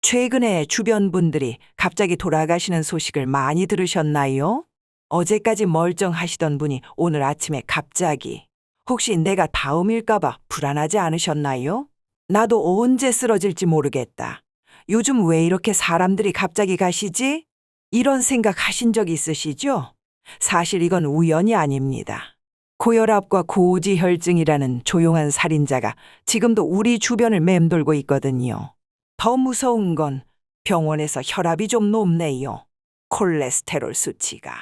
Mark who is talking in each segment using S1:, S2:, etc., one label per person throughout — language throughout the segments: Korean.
S1: 최근에 주변 분들이 갑자기 돌아가시는 소식을 많이 들으셨나요? 어제까지 멀쩡하시던 분이 오늘 아침에 갑자기 혹시 내가 다음일까봐 불안하지 않으셨나요? 나도 언제 쓰러질지 모르겠다. 요즘 왜 이렇게 사람들이 갑자기 가시지? 이런 생각 하신 적 있으시죠? 사실 이건 우연이 아닙니다. 고혈압과 고지혈증이라는 조용한 살인자가 지금도 우리 주변을 맴돌고 있거든요. 더 무서운 건 병원에서 혈압이 좀 높네요. 콜레스테롤 수치가.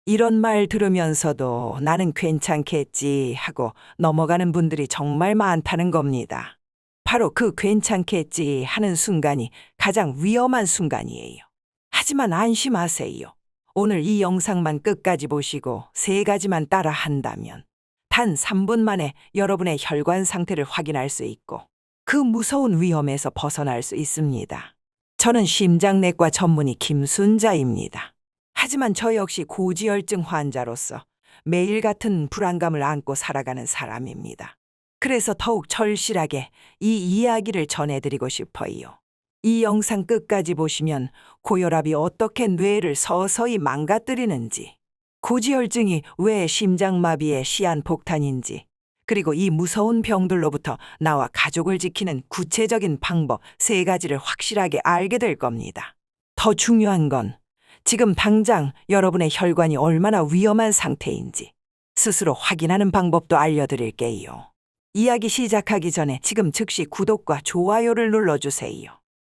S1: 이런 말 들으면서도 나는 괜찮겠지 하고 넘어가는 분들이 정말 많다는 겁니다. 바로 그 괜찮겠지 하는 순간이 가장 위험한 순간이에요. 하지만 안심하세요. 오늘 이 영상만 끝까지 보시고 3가지만 따라 한다면 단 3분 만에 여러분의 혈관 상태를 확인할 수 있고 그 무서운 위험에서 벗어날 수 있습니다. 저는 심장내과 전문의 김순자입니다. 하지만 저 역시 고지혈증 환자로서 매일 같은 불안감을 안고 살아가는 사람입니다. 그래서 더욱 절실하게 이 이야기를 전해드리고 싶어요. 이 영상 끝까지 보시면 고혈압이 어떻게 뇌를 서서히 망가뜨리는지, 고지혈증이 왜 심장마비의 시한폭탄인지, 그리고 이 무서운 병들로부터 나와 가족을 지키는 구체적인 방법 3가지를 확실하게 알게 될 겁니다. 더 중요한 건 지금 당장 여러분의 혈관이 얼마나 위험한 상태인지 스스로 확인하는 방법도 알려드릴게요. 이야기 시작하기 전에 지금 즉시 구독과 좋아요를 눌러주세요.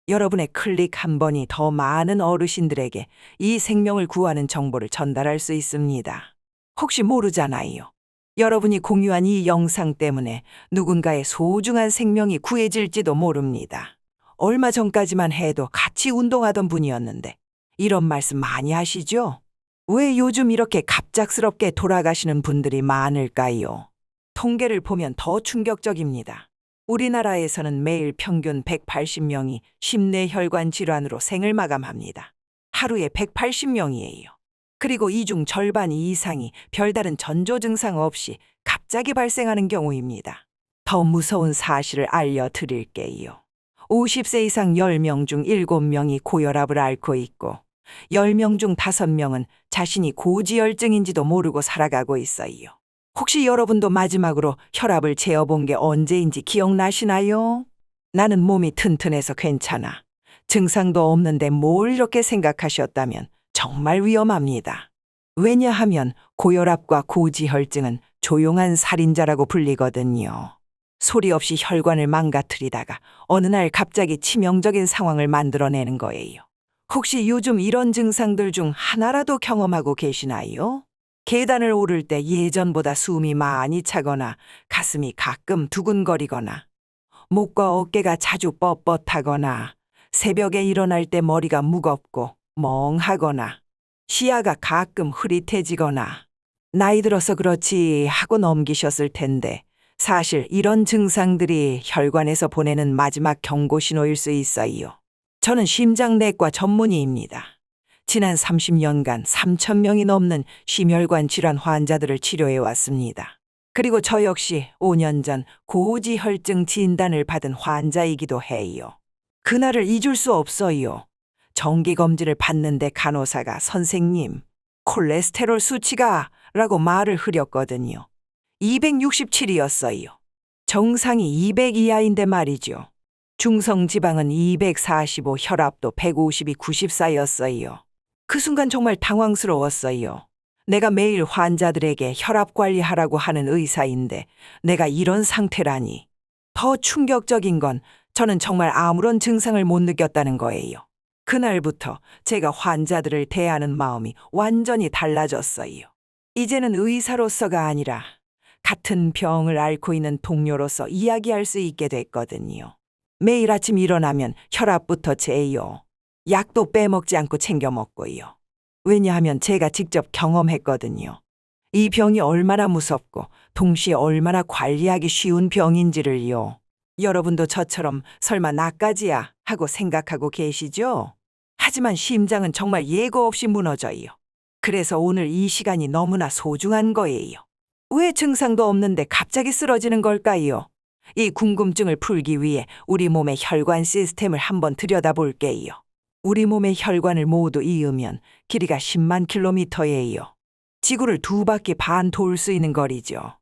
S1: 여러분의 클릭 한 번이 더 많은 어르신들에게 이 생명을 구하는 정보를 전달할 수 있습니다. 혹시 모르잖아요. 여러분이 공유한 이 영상 때문에 누군가의 소중한 생명이 구해질지도 모릅니다. 얼마 전까지만 해도 같이 운동하던 분이었는데 이런 말씀 많이 하시죠? 왜 요즘 이렇게 갑작스럽게 돌아가시는 분들이 많을까요? 통계를 보면 더 충격적입니다. 우리나라에서는 매일 평균 180명이 심뇌혈관 질환으로 생을 마감합니다. 하루에 180명이에요. 그리고 이 중 절반 이상이 별다른 전조 증상 없이 갑자기 발생하는 경우입니다. 더 무서운 사실을 알려드릴게요. 50세 이상 10명 중 7명이 고혈압을 앓고 있고 10명 중 5명은 자신이 고지혈증인지도 모르고 살아가고 있어요. 혹시 여러분도 마지막으로 혈압을 재어본 게 언제인지 기억나시나요? 나는 몸이 튼튼해서 괜찮아. 증상도 없는데 뭘 이렇게 생각하셨다면 정말 위험합니다. 왜냐하면 고혈압과 고지혈증은 조용한 살인자라고 불리거든요. 소리 없이 혈관을 망가뜨리다가 어느 날 갑자기 치명적인 상황을 만들어내는 거예요. 혹시 요즘 이런 증상들 중 하나라도 경험하고 계시나요? 계단을 오를 때 예전보다 숨이 많이 차거나 가슴이 가끔 두근거리거나 목과 어깨가 자주 뻣뻣하거나 새벽에 일어날 때 머리가 무겁고 멍하거나 시야가 가끔 흐릿해지거나 나이 들어서 그렇지 하고 넘기셨을 텐데 사실 이런 증상들이 혈관에서 보내는 마지막 경고 신호일 수 있어요. 저는 심장내과 전문의입니다. 지난 30년간 3,000명이 넘는 심혈관 질환 환자들을 치료해 왔습니다. 그리고 저 역시 5년 전 고지혈증 진단을 받은 환자이기도 해요. 그날을 잊을 수 없어요. 정기검진을 받는데 간호사가 선생님, 콜레스테롤 수치가 라고 말을 흐렸거든요. 267이었어요. 정상이 200 이하인데 말이죠. 중성지방은 245, 혈압도 150이 94였어요. 그 순간 정말 당황스러웠어요. 내가 매일 환자들에게 혈압 관리하라고 하는 의사인데 내가 이런 상태라니. 더 충격적인 건 저는 정말 아무런 증상을 못 느꼈다는 거예요. 그날부터 제가 환자들을 대하는 마음이 완전히 달라졌어요. 이제는 의사로서가 아니라 같은 병을 앓고 있는 동료로서 이야기할 수 있게 됐거든요. 매일 아침 일어나면 혈압부터 재요. 약도 빼먹지 않고 챙겨 먹고요. 왜냐하면 제가 직접 경험했거든요. 이 병이 얼마나 무섭고 동시에 얼마나 관리하기 쉬운 병인지를요. 여러분도 저처럼 설마 나까지야 하고 생각하고 계시죠? 하지만 심장은 정말 예고 없이 무너져요. 그래서 오늘 이 시간이 너무나 소중한 거예요. 왜 증상도 없는데 갑자기 쓰러지는 걸까요? 이 궁금증을 풀기 위해 우리 몸의 혈관 시스템을 한번 들여다볼게요. 우리 몸의 혈관을 모두 이으면 길이가 10만 킬로미터예요. 지구를 2바퀴 반 돌 수 있는 거리죠.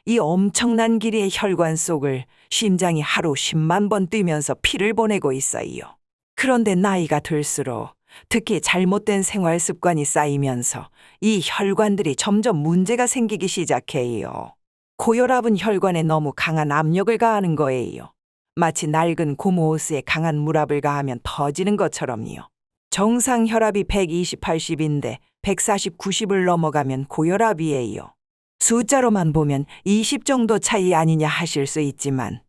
S1: 이 엄청난 길이의 혈관 속을 심장이 하루 10만 번 뛰면서 피를 보내고 있어요. 그런데 나이가 들수록 특히 잘못된 생활 습관이 쌓이면서 이 혈관들이 점점 문제가 생기기 시작해요. 고혈압은 혈관에 너무 강한 압력을 가하는 거예요. 마치 낡은 고무호스에 강한 물압을 가하면 터지는 것처럼요. 정상 혈압이 120, 80인데 140, 90을 넘어가면 고혈압이에요. 숫자로만 보면 20 정도 차이 아니냐 하실 수 있지만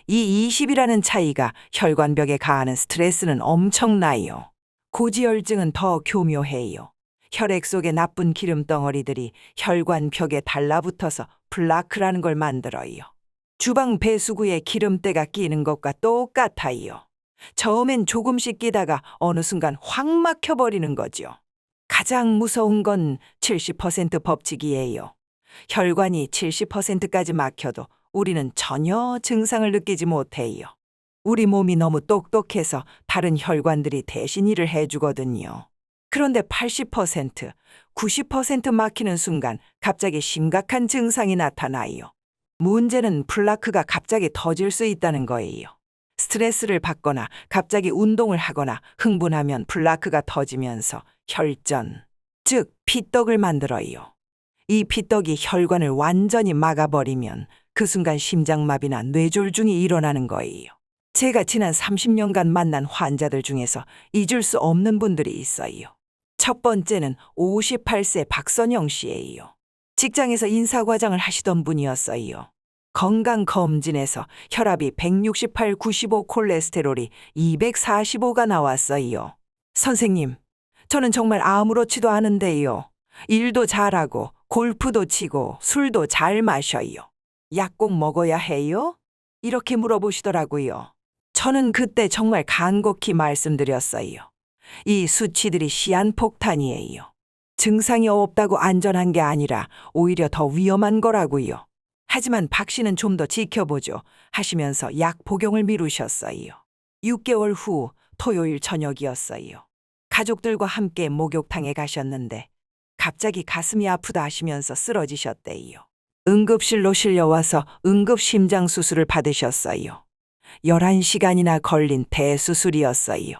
S1: 이 20이라는 차이가 혈관벽에 가하는 스트레스는 엄청나요. 고지혈증은 더 교묘해요. 혈액 속의 나쁜 기름 덩어리들이 혈관벽에 달라붙어서 플라크라는 걸 만들어요. 주방 배수구에 기름때가 끼는 것과 똑같아요. 처음엔 조금씩 끼다가 어느 순간 확 막혀버리는 거죠. 가장 무서운 건 70% 법칙이에요. 혈관이 70%까지 막혀도 우리는 전혀 증상을 느끼지 못해요. 우리 몸이 너무 똑똑해서 다른 혈관들이 대신 일을 해주거든요. 그런데 80%, 90% 막히는 순간 갑자기 심각한 증상이 나타나요. 문제는 플라크가 갑자기 터질 수 있다는 거예요. 스트레스를 받거나 갑자기 운동을 하거나 흥분하면 플라크가 터지면서 혈전, 즉 피떡을 만들어요. 이 피떡이 혈관을 완전히 막아버리면 그 순간 심장마비나 뇌졸중이 일어나는 거예요. 제가 지난 30년간 만난 환자들 중에서 잊을 수 없는 분들이 있어요. 첫 번째는 58세 박선영 씨예요. 직장에서 인사과장을 하시던 분이었어요. 건강검진에서 혈압이 168, 95, 콜레스테롤이 245가 나왔어요. 선생님, 저는 정말 아무렇지도 않은데요. 일도 잘하고 골프도 치고 술도 잘 마셔요. 약 꼭 먹어야 해요? 이렇게 물어보시더라고요. 저는 그때 정말 간곡히 말씀드렸어요. 이 수치들이 시한폭탄이에요. 증상이 없다고 안전한 게 아니라 오히려 더 위험한 거라고요. 하지만 박 씨는 좀 더 지켜보죠 하시면서 약 복용을 미루셨어요. 6개월 후 토요일 저녁이었어요. 가족들과 함께 목욕탕에 가셨는데 갑자기 가슴이 아프다 하시면서 쓰러지셨대요. 응급실로 실려와서 응급심장수술을 받으셨어요. 11시간이나 걸린 대수술이었어요.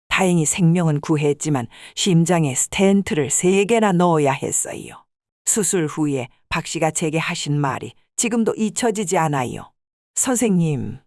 S1: 다행히 생명은 구했지만 심장에 스텐트를 3개나 넣어야 했어요. 수술 후에 박 씨가 제게 하신 말이 지금도 잊혀지지 않아요. 선생님,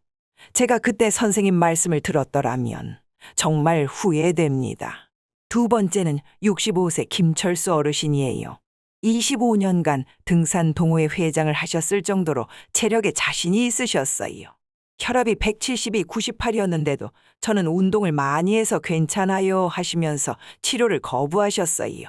S1: 제가 그때 선생님 말씀을 들었더라면 정말 후회됩니다. 두 번째는 65세 김철수 어르신이에요. 25년간 등산 동호회 회장을 하셨을 정도로 체력에 자신이 있으셨어요. 혈압이 170이 98이었는데도 저는 운동을 많이 해서 괜찮아요 하시면서 치료를 거부하셨어요.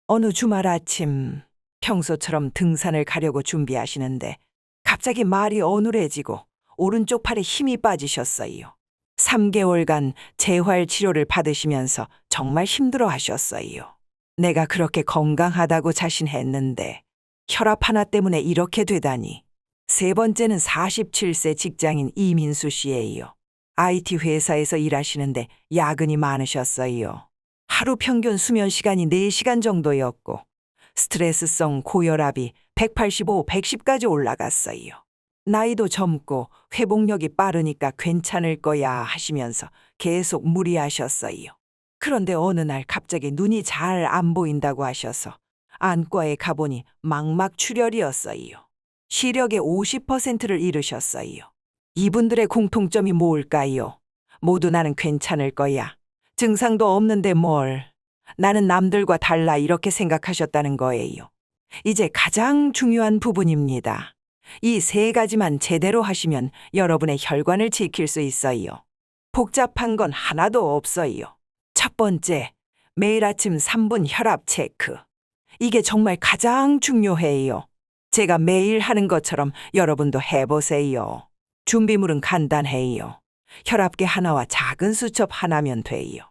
S1: 어느 주말 아침 평소처럼 등산을 가려고 준비하시는데 갑자기 말이 어눌해지고 오른쪽 팔에 힘이 빠지셨어요. 3개월간 재활 치료를 받으시면서 정말 힘들어 하셨어요. 내가 그렇게 건강하다고 자신했는데 혈압 하나 때문에 이렇게 되다니. 세 번째는 47세 직장인 이민수 씨예요. IT 회사에서 일하시는데 야근이 많으셨어요. 하루 평균 수면 시간이 4시간 정도였고 스트레스성 고혈압이 185, 110까지 올라갔어요. 나이도 젊고 회복력이 빠르니까 괜찮을 거야 하시면서 계속 무리하셨어요. 그런데 어느 날 갑자기 눈이 잘 안 보인다고 하셔서 안과에 가보니 망막출혈이었어요. 시력의 50%를 잃으셨어요. 이분들의 공통점이 뭘까요? 모두 나는 괜찮을 거야. 증상도 없는데 뭘. 나는 남들과 달라 이렇게 생각하셨다는 거예요. 이제 가장 중요한 부분입니다. 이 3가지만 제대로 하시면 여러분의 혈관을 지킬 수 있어요. 복잡한 건 하나도 없어요. 첫 번째, 매일 아침 3분 혈압 체크. 이게 정말 가장 중요해요. 제가 매일 하는 것처럼 여러분도 해보세요. 준비물은 간단해요. 혈압계 하나와 작은 수첩 하나면 돼요.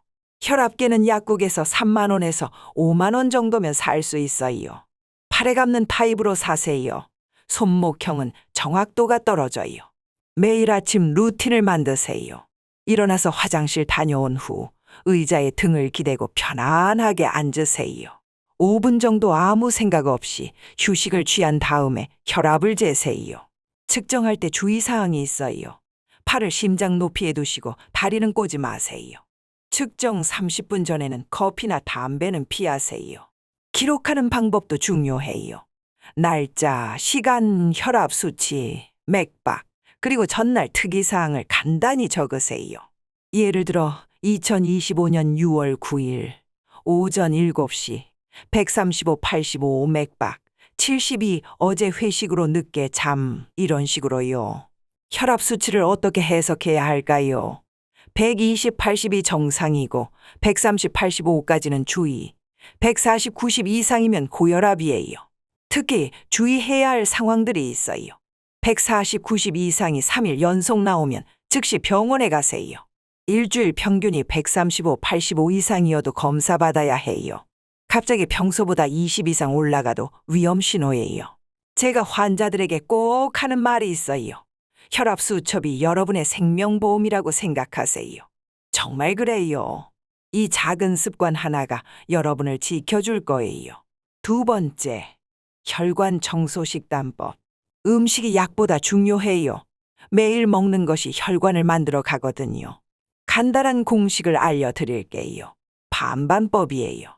S1: 혈압계는 약국에서 3만 원에서 5만 원 정도면 살 수 있어요. 팔에 감는 타입으로 사세요. 손목형은 정확도가 떨어져요. 매일 아침 루틴을 만드세요. 일어나서 화장실 다녀온 후 의자에 등을 기대고 편안하게 앉으세요. 5분 정도 아무 생각 없이 휴식을 취한 다음에 혈압을 재세요. 측정할 때 주의사항이 있어요. 팔을 심장 높이에 두시고 다리는 꼬지 마세요. 측정 30분 전에는 커피나 담배는 피하세요. 기록하는 방법도 중요해요. 날짜, 시간, 혈압 수치, 맥박, 그리고 전날 특이사항을 간단히 적으세요. 예를 들어 2025년 6월 9일 오전 7시 135/85 맥박 72 어제 회식으로 늦게 잠 이런 식으로요. 혈압 수치를 어떻게 해석해야 할까요? 120/80이 정상이고 130/85까지는 주의, 140/90 이상이면 고혈압이에요. 특히 주의해야 할 상황들이 있어요. 140/90 이상이 3일 연속 나오면 즉시 병원에 가세요. 일주일 평균이 135/85 이상이어도 검사받아야 해요. 갑자기 평소보다 20 이상 올라가도 위험 신호예요. 제가 환자들에게 꼭 하는 말이 있어요. 혈압 수첩이 여러분의 생명보험이라고 생각하세요. 정말 그래요. 이 작은 습관 하나가 여러분을 지켜줄 거예요. 두 번째, 혈관 청소식단법. 음식이 약보다 중요해요. 매일 먹는 것이 혈관을 만들어 가거든요. 간단한 공식을 알려드릴게요. 반반법이에요.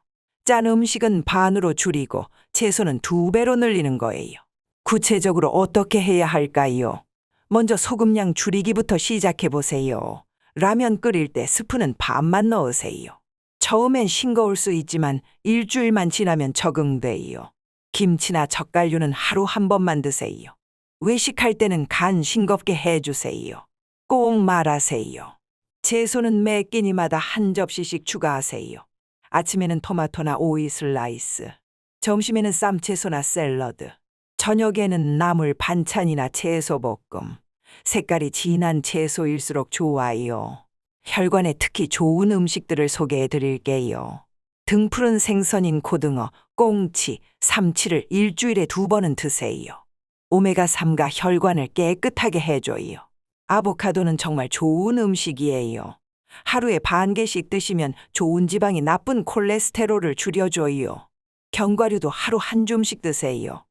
S1: 짠 음식은 반으로 줄이고 채소는 2배로 늘리는 거예요. 구체적으로 어떻게 해야 할까요? 먼저 소금량 줄이기부터 시작해 보세요. 라면 끓일 때 스프는 반만 넣으세요. 처음엔 싱거울 수 있지만 일주일만 지나면 적응돼요. 김치나 젓갈류는 하루 한 번만 드세요. 외식할 때는 간 싱겁게 해주세요. 꼭 말하세요. 채소는 매 끼니마다 한 접시씩 추가하세요. 아침에는 토마토나 오이 슬라이스, 점심에는 쌈채소나 샐러드, 저녁에는 나물 반찬이나 채소 볶음. 색깔이 진한 채소일수록 좋아요. 혈관에 특히 좋은 음식들을 소개해 드릴게요. 등푸른 생선인 고등어, 꽁치, 삼치를 일주일에 2번은 드세요. 오메가3가 혈관을 깨끗하게 해줘요. 아보카도는 정말 좋은 음식이에요. 하루에 반 개씩 드시면 좋은 지방이 나쁜 콜레스테롤을 줄여줘요. 견과류도 하루 한 줌씩 드세요.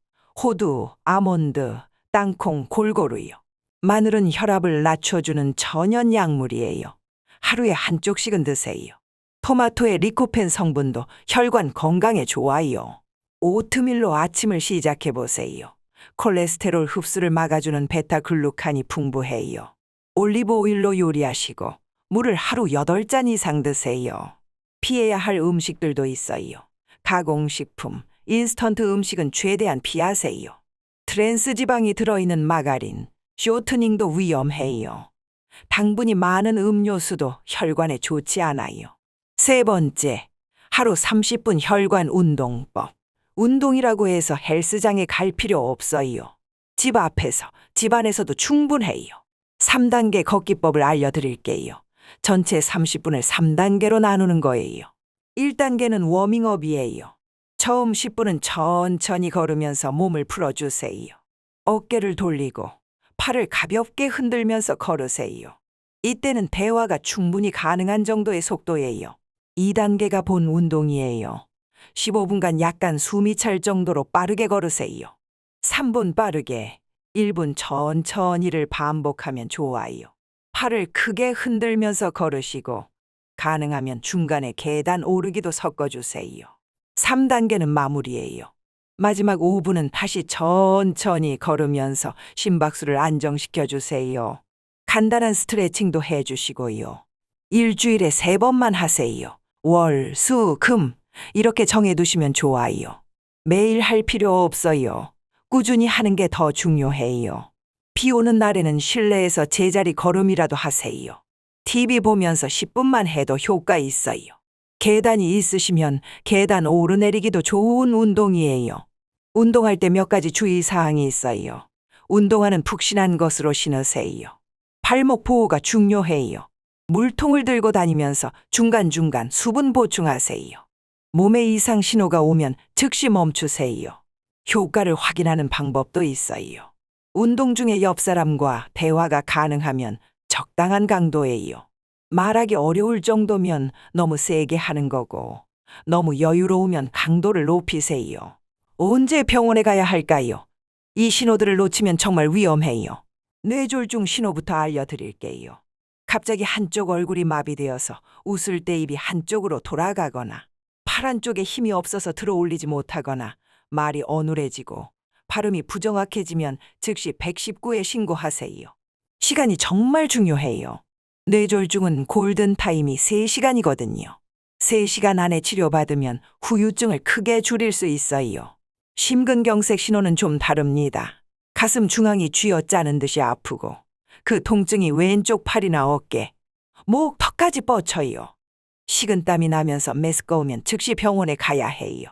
S1: 호두, 아몬드, 땅콩 골고루요. 마늘은 혈압을 낮춰주는 천연 약물이에요. 하루에 한 쪽씩은 드세요. 토마토의 리코펜 성분도 혈관 건강에 좋아요. 오트밀로 아침을 시작해 보세요. 콜레스테롤 흡수를 막아주는 베타글루칸이 풍부해요. 올리브 오일로 요리하시고 물을 하루 8잔 이상 드세요. 피해야 할 음식들도 있어요. 가공식품, 인스턴트 음식은 최대한 피하세요. 트랜스 지방이 들어있는 마가린, 쇼트닝도 위험해요. 당분이 많은 음료수도 혈관에 좋지 않아요. 세 번째, 하루 30분 혈관 운동법. 운동이라고 해서 헬스장에 갈 필요 없어요. 집 앞에서, 집 안에서도 충분해요. 3단계 걷기법을 알려드릴게요. 전체 30분을 3단계로 나누는 거예요. 1단계는 워밍업이에요. 처음 10분은 천천히 걸으면서 몸을 풀어주세요. 어깨를 돌리고 팔을 가볍게 흔들면서 걸으세요. 이때는 대화가 충분히 가능한 정도의 속도예요. 2단계가 본 운동이에요. 15분간 약간 숨이 찰 정도로 빠르게 걸으세요. 3분 빠르게, 1분 천천히를 반복하면 좋아요. 팔을 크게 흔들면서 걸으시고 가능하면 중간에 계단 오르기도 섞어주세요. 3단계는 마무리예요. 마지막 5분은 다시 천천히 걸으면서 심박수를 안정시켜주세요. 간단한 스트레칭도 해주시고요. 일주일에 3번만 하세요. 월, 수, 금 이렇게 정해두시면 좋아요. 매일 할 필요 없어요. 꾸준히 하는 게 더 중요해요. 비 오는 날에는 실내에서 제자리 걸음이라도 하세요. TV 보면서 10분만 해도 효과 있어요. 계단이 있으시면 계단 오르내리기도 좋은 운동이에요. 운동할 때 몇 가지 주의사항이 있어요. 운동화는 푹신한 것으로 신으세요. 발목 보호가 중요해요. 물통을 들고 다니면서 중간중간 수분 보충하세요. 몸에 이상 신호가 오면 즉시 멈추세요. 효과를 확인하는 방법도 있어요. 운동 중에 옆 사람과 대화가 가능하면 적당한 강도예요. 말하기 어려울 정도면 너무 세게 하는 거고, 너무 여유로우면 강도를 높이세요. 언제 병원에 가야 할까요? 이 신호들을 놓치면 정말 위험해요. 뇌졸중 신호부터 알려드릴게요. 갑자기 한쪽 얼굴이 마비되어서 웃을 때 입이 한쪽으로 돌아가거나, 팔 한쪽에 힘이 없어서 들어올리지 못하거나, 말이 어눌해지고 발음이 부정확해지면 즉시 119에 신고하세요. 시간이 정말 중요해요. 뇌졸중은 골든타임이 3시간이거든요. 3시간 안에 치료받으면 후유증을 크게 줄일 수 있어요. 심근경색 신호는 좀 다릅니다. 가슴 중앙이 쥐어짜는 듯이 아프고 그 통증이 왼쪽 팔이나 어깨, 목, 턱까지 뻗쳐요. 식은땀이 나면서 메스꺼우면 즉시 병원에 가야 해요.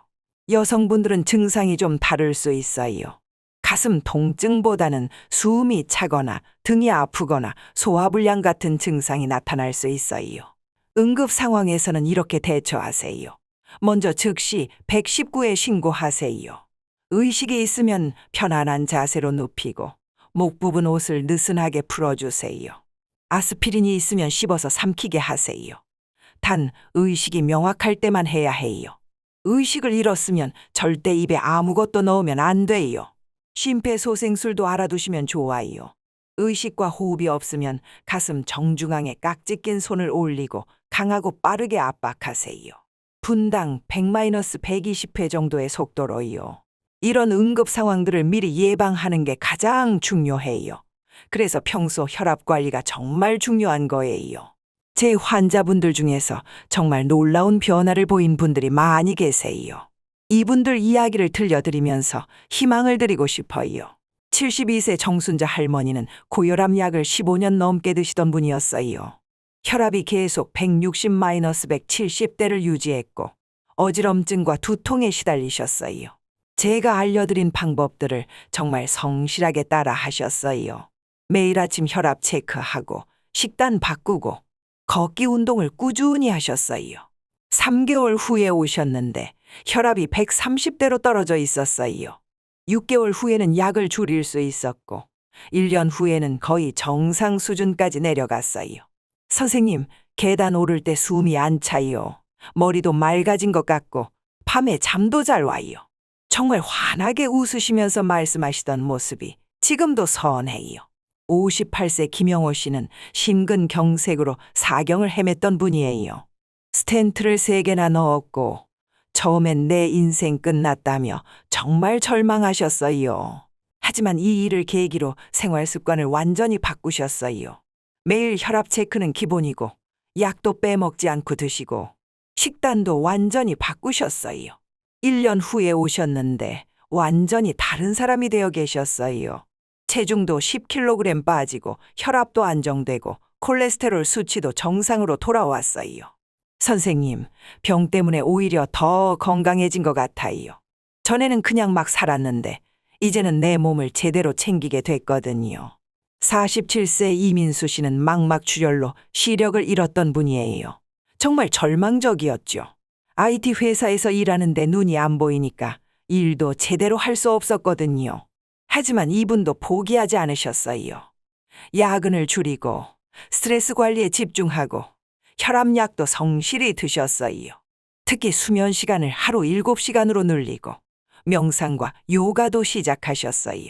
S1: 여성분들은 증상이 좀 다를 수 있어요. 가슴 통증보다는 숨이 차거나 등이 아프거나 소화불량 같은 증상이 나타날 수 있어요. 응급 상황에서는 이렇게 대처하세요. 먼저 즉시 119에 신고하세요. 의식이 있으면 편안한 자세로 눕히고 목 부분 옷을 느슨하게 풀어주세요. 아스피린이 있으면 씹어서 삼키게 하세요. 단 의식이 명확할 때만 해야 해요. 의식을 잃었으면 절대 입에 아무것도 넣으면 안 돼요. 심폐소생술도 알아두시면 좋아요. 의식과 호흡이 없으면 가슴 정중앙에 깍지 낀 손을 올리고 강하고 빠르게 압박하세요. 분당 100-120회 정도의 속도로요. 이런 응급 상황들을 미리 예방하는 게 가장 중요해요. 그래서 평소 혈압 관리가 정말 중요한 거예요. 제 환자분들 중에서 정말 놀라운 변화를 보인 분들이 많이 계세요. 이분들 이야기를 들려드리면서 희망을 드리고 싶어요. 72세 정순자 할머니는 고혈압 약을 15년 넘게 드시던 분이었어요. 혈압이 계속 160-170대를 유지했고 어지럼증과 두통에 시달리셨어요. 제가 알려드린 방법들을 정말 성실하게 따라 하셨어요. 매일 아침 혈압 체크하고 식단 바꾸고 걷기 운동을 꾸준히 하셨어요. 3개월 후에 오셨는데 혈압이 130대로 떨어져 있었어요. 6개월 후에는 약을 줄일 수 있었고 1년 후에는 거의 정상 수준까지 내려갔어요. 선생님, 계단 오를 때 숨이 안 차요. 머리도 맑아진 것 같고 밤에 잠도 잘 와요. 정말 환하게 웃으시면서 말씀하시던 모습이 지금도 선해요. 58세 김영호 씨는 심근경색으로 사경을 헤맸던 분이에요. 스텐트를 3개나 넣었고 처음엔 내 인생 끝났다며 정말 절망하셨어요. 하지만 이 일을 계기로 생활 습관을 완전히 바꾸셨어요. 매일 혈압 체크는 기본이고 약도 빼먹지 않고 드시고 식단도 완전히 바꾸셨어요. 1년 후에 오셨는데 완전히 다른 사람이 되어 계셨어요. 체중도 10kg 빠지고 혈압도 안정되고 콜레스테롤 수치도 정상으로 돌아왔어요. 선생님, 병 때문에 오히려 더 건강해진 것 같아요. 전에는 그냥 막 살았는데 이제는 내 몸을 제대로 챙기게 됐거든요. 47세 이민수 씨는 망막출혈로 시력을 잃었던 분이에요. 정말 절망적이었죠. IT 회사에서 일하는데 눈이 안 보이니까 일도 제대로 할 수 없었거든요. 하지만 이분도 포기하지 않으셨어요. 야근을 줄이고 스트레스 관리에 집중하고 혈압약도 성실히 드셨어요. 특히 수면 시간을 하루 7시간으로 늘리고 명상과 요가도 시작하셨어요.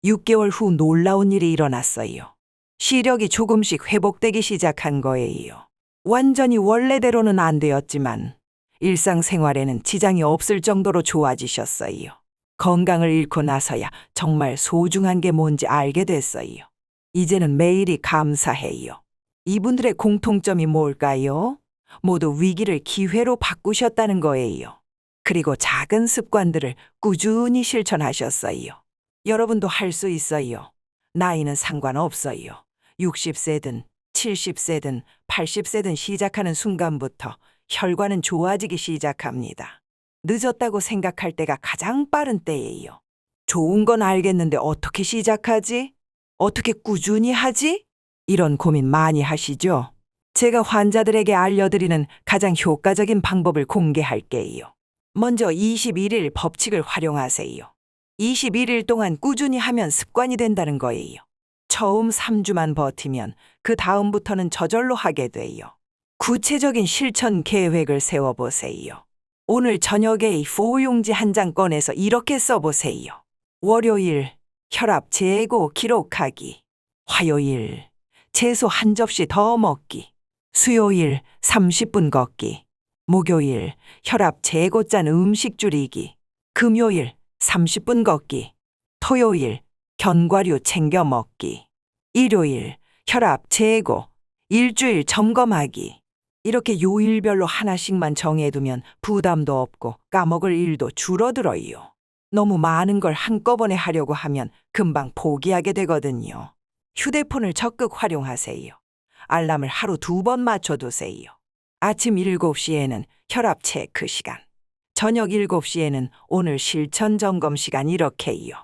S1: 6개월 후 놀라운 일이 일어났어요. 시력이 조금씩 회복되기 시작한 거예요. 완전히 원래대로는 안 되었지만 일상생활에는 지장이 없을 정도로 좋아지셨어요. 건강을 잃고 나서야 정말 소중한 게 뭔지 알게 됐어요. 이제는 매일이 감사해요. 이분들의 공통점이 뭘까요? 모두 위기를 기회로 바꾸셨다는 거예요. 그리고 작은 습관들을 꾸준히 실천하셨어요. 여러분도 할 수 있어요. 나이는 상관없어요. 60세든 70세든 80세든 시작하는 순간부터 혈관은 좋아지기 시작합니다. 늦었다고 생각할 때가 가장 빠른 때예요. 좋은 건 알겠는데 어떻게 시작하지? 어떻게 꾸준히 하지? 이런 고민 많이 하시죠? 제가 환자들에게 알려드리는 가장 효과적인 방법을 공개할게요. 먼저 21일 법칙을 활용하세요. 21일 동안 꾸준히 하면 습관이 된다는 거예요. 처음 3주만 버티면 그 다음부터는 저절로 하게 돼요. 구체적인 실천 계획을 세워보세요. 오늘 저녁에 A4 용지 한 장 꺼내서 이렇게 써보세요. 월요일, 혈압 재고 기록하기. 화요일, 채소 한 접시 더 먹기. 수요일, 30분 걷기. 목요일, 혈압 재고 짠 음식 줄이기. 금요일, 30분 걷기. 토요일, 견과류 챙겨 먹기. 일요일, 혈압 재고. 일주일 점검하기. 이렇게 요일별로 하나씩만 정해두면 부담도 없고 까먹을 일도 줄어들어요. 너무 많은 걸 한꺼번에 하려고 하면 금방 포기하게 되거든요. 휴대폰을 적극 활용하세요. 알람을 하루 2번 맞춰두세요. 아침 7시에는 혈압 체크 시간. 저녁 7시에는 오늘 실천 점검 시간 이렇게요.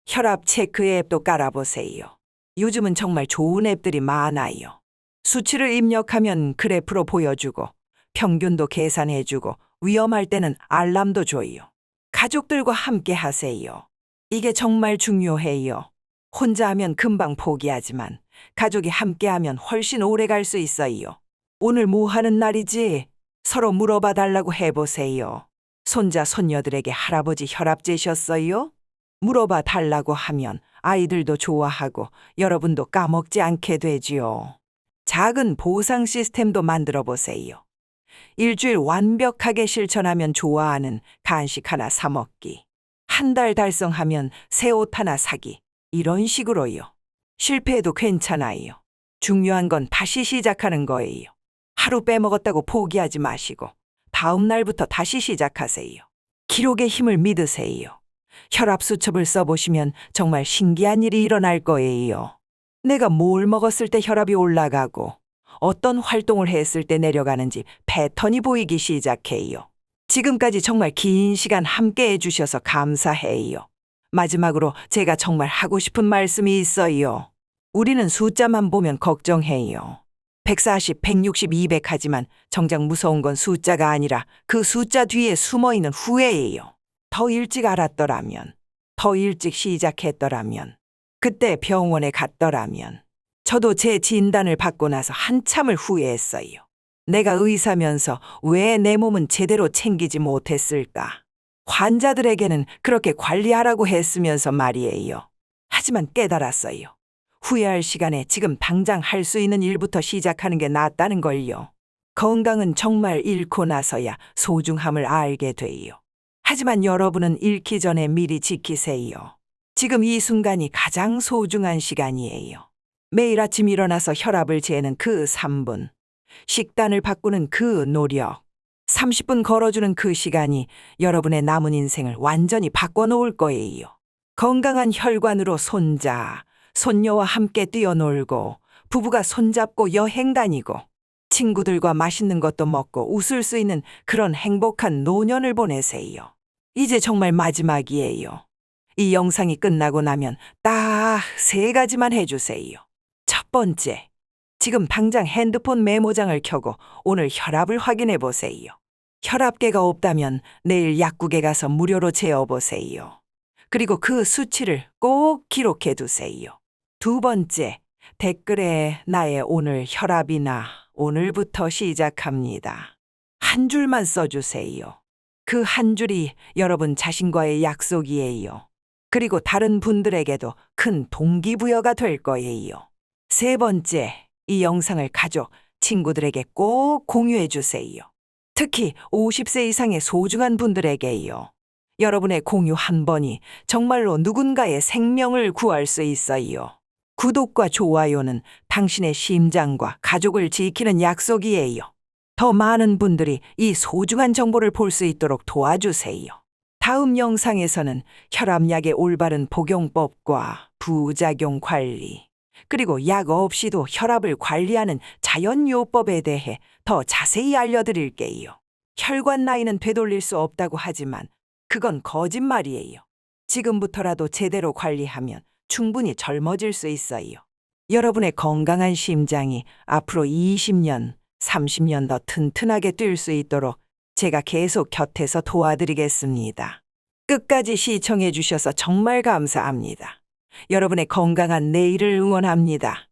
S1: 혈압 체크 앱도 깔아보세요. 요즘은 정말 좋은 앱들이 많아요. 수치를 입력하면 그래프로 보여주고 평균도 계산해주고 위험할 때는 알람도 줘요. 가족들과 함께 하세요. 이게 정말 중요해요. 혼자 하면 금방 포기하지만 가족이 함께하면 훨씬 오래 갈 수 있어요. 오늘 뭐 하는 날이지? 서로 물어봐 달라고 해보세요. 손자, 손녀들에게 할아버지 혈압 재셨어요? 물어봐 달라고 하면 아이들도 좋아하고 여러분도 까먹지 않게 되지요. 작은 보상 시스템도 만들어 보세요. 일주일 완벽하게 실천하면 좋아하는 간식 하나 사 먹기. 한 달 달성하면 새 옷 하나 사기. 이런 식으로요. 실패해도 괜찮아요. 중요한 건 다시 시작하는 거예요. 하루 빼먹었다고 포기하지 마시고 다음 날부터 다시 시작하세요. 기록의 힘을 믿으세요. 혈압 수첩을 써보시면 정말 신기한 일이 일어날 거예요. 내가 뭘 먹었을 때 혈압이 올라가고 어떤 활동을 했을 때 내려가는지 패턴이 보이기 시작해요. 지금까지 정말 긴 시간 함께 해주셔서 감사해요. 마지막으로 제가 정말 하고 싶은 말씀이 있어요. 우리는 숫자만 보면 걱정해요. 140, 160, 200 하지만 정작 무서운 건 숫자가 아니라 그 숫자 뒤에 숨어있는 후회예요. 더 일찍 알았더라면, 더 일찍 시작했더라면, 그때 병원에 갔더라면. 저도 제 진단을 받고 나서 한참을 후회했어요. 내가 의사면서 왜 내 몸은 제대로 챙기지 못했을까? 환자들에게는 그렇게 관리하라고 했으면서 말이에요. 하지만 깨달았어요. 후회할 시간에 지금 당장 할 수 있는 일부터 시작하는 게 낫다는 걸요. 건강은 정말 잃고 나서야 소중함을 알게 돼요. 하지만 여러분은 잃기 전에 미리 지키세요. 지금 이 순간이 가장 소중한 시간이에요. 매일 아침 일어나서 혈압을 재는 그 3분, 식단을 바꾸는 그 노력, 30분 걸어주는 그 시간이 여러분의 남은 인생을 완전히 바꿔놓을 거예요. 건강한 혈관으로 손자, 손녀와 함께 뛰어놀고 부부가 손잡고 여행 다니고 친구들과 맛있는 것도 먹고 웃을 수 있는 그런 행복한 노년을 보내세요. 이제 정말 마지막이에요. 이 영상이 끝나고 나면 딱 3가지만 해주세요. 첫 번째, 지금 당장 핸드폰 메모장을 켜고 오늘 혈압을 확인해 보세요. 혈압계가 없다면 내일 약국에 가서 무료로 재어보세요. 그리고 그 수치를 꼭 기록해 두세요. 두 번째, 댓글에 나의 오늘 혈압이나 오늘부터 시작합니다. 한 줄만 써주세요. 그 한 줄이 여러분 자신과의 약속이에요. 그리고 다른 분들에게도 큰 동기부여가 될 거예요. 세 번째, 이 영상을 가족, 친구들에게 꼭 공유해 주세요. 특히 50세 이상의 소중한 분들에게요. 여러분의 공유 한 번이 정말로 누군가의 생명을 구할 수 있어요. 구독과 좋아요는 당신의 심장과 가족을 지키는 약속이에요. 더 많은 분들이 이 소중한 정보를 볼 수 있도록 도와주세요. 다음 영상에서는 혈압약의 올바른 복용법과 부작용 관리, 그리고 약 없이도 혈압을 관리하는 자연요법에 대해 더 자세히 알려드릴게요. 혈관 나이는 되돌릴 수 없다고 하지만 그건 거짓말이에요. 지금부터라도 제대로 관리하면 충분히 젊어질 수 있어요. 여러분의 건강한 심장이 앞으로 20년, 30년 더 튼튼하게 뛸 수 있도록 제가 계속 곁에서 도와드리겠습니다. 끝까지 시청해 주셔서 정말 감사합니다. 여러분의 건강한 내일을 응원합니다.